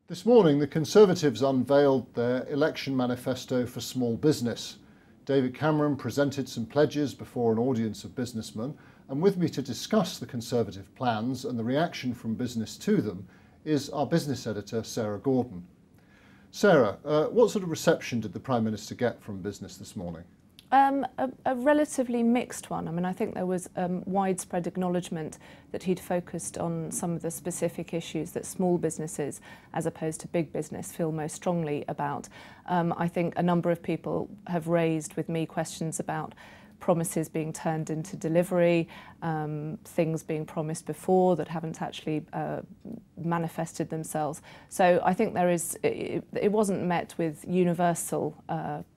This morning, the Conservatives unveiled their election manifesto for small business. David Cameron presented some pledges before an audience of businessmen, and with me to discuss the Conservative plans and the reaction from business to them is our business editor, Sarah Gordon. Sarah, what sort of reception did the Prime Minister get from business this morning? A relatively mixed one. I mean, I think there was widespread acknowledgement that he'd focused on some of the specific issues that small businesses, as opposed to big business, feel most strongly about. I think a number of people have raised with me questions about promises being turned into delivery, things being promised before that haven't actually manifested themselves. So I think it wasn't met with universal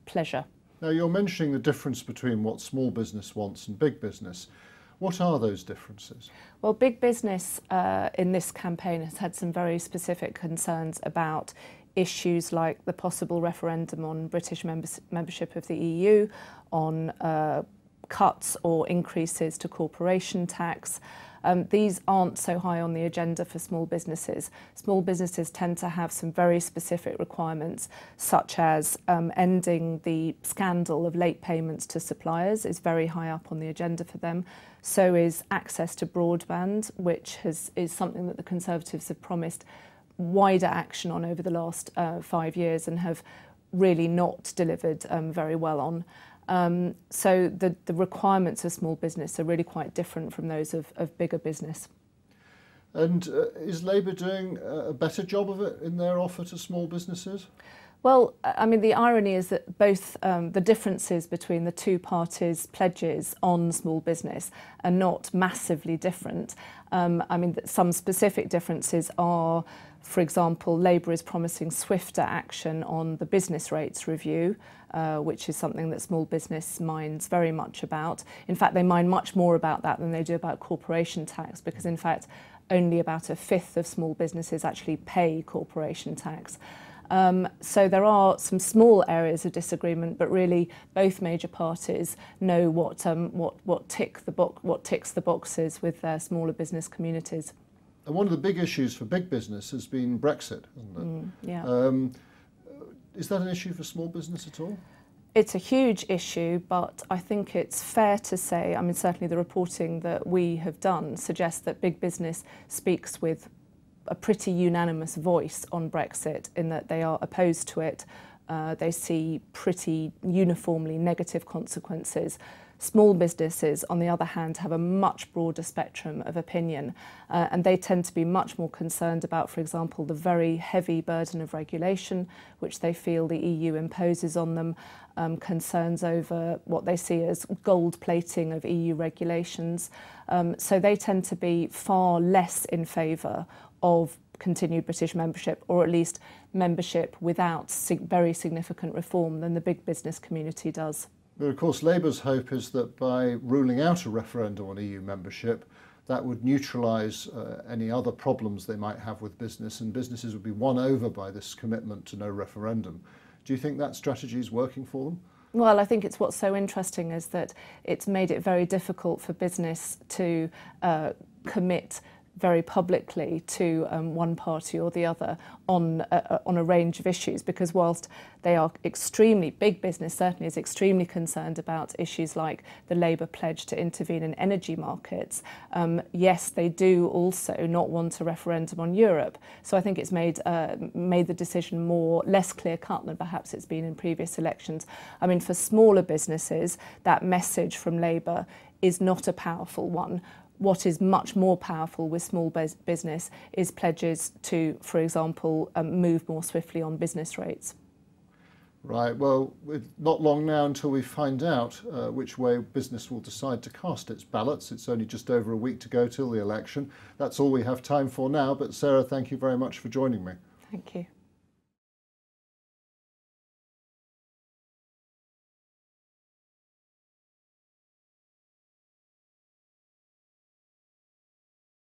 pleasure. Now, you're mentioning the difference between what small business wants and big business. What are those differences? Well, big business in this campaign has had some very specific concerns about issues like the possible referendum on British membership of the EU, on cuts or increases to corporation tax. These aren't so high on the agenda for small businesses. Small businesses tend to have some very specific requirements, such as ending the scandal of late payments to suppliers is very high up on the agenda for them. So is access to broadband, which is something that the Conservatives have promised wider action on over the last 5 years and have really not delivered very well on. So the requirements of small business are really quite different from those of bigger business. And is Labour doing a better job of it in their offer to small businesses? Well, I mean, the irony is that both the differences between the two parties' pledges on small business are not massively different. I mean, some specific differences are, for example, Labour is promising swifter action on the business rates review, which is something that small business minds very much about. In fact, they mind much more about that than they do about corporation tax, because in fact, only about a fifth of small businesses actually pay corporation tax. So there are some small areas of disagreement, but really both major parties know what ticks the boxes with their smaller business communities. And one of the big issues for big business has been Brexit, hasn't it? Yeah. Is that an issue for small business at all? It's a huge issue, but I think it's fair to say, I mean, certainly the reporting that we have done suggests that big business speaks with a pretty unanimous voice on Brexit, in that they are opposed to it. They see pretty uniformly negative consequences. Small businesses, on the other hand, have a much broader spectrum of opinion, and they tend to be much more concerned about, for example, the very heavy burden of regulation which they feel the EU imposes on them, concerns over what they see as gold plating of EU regulations. So they tend to be far less in favour of continued British membership, or at least membership without very significant reform, than the big business community does. But of course, Labour's hope is that by ruling out a referendum on EU membership, that would neutralise any other problems they might have with business, and businesses would be won over by this commitment to no referendum. Do you think that strategy is working for them? Well, I think it's what's so interesting is that it's made it very difficult for business to commit very publicly to one party or the other on a range of issues, because whilst they are extremely, big business certainly is extremely concerned about issues like the Labour pledge to intervene in energy markets, yes, they do also not want a referendum on Europe. So I think it's made the decision less clear-cut than perhaps it's been in previous elections. I mean, for smaller businesses, that message from Labour is not a powerful one. What is much more powerful with small business is pledges to, for example, move more swiftly on business rates. Right, well, it's not long now until we find out which way business will decide to cast its ballots. It's only just over a week to go till the election. That's all we have time for now, but Sarah, thank you very much for joining me. Thank you.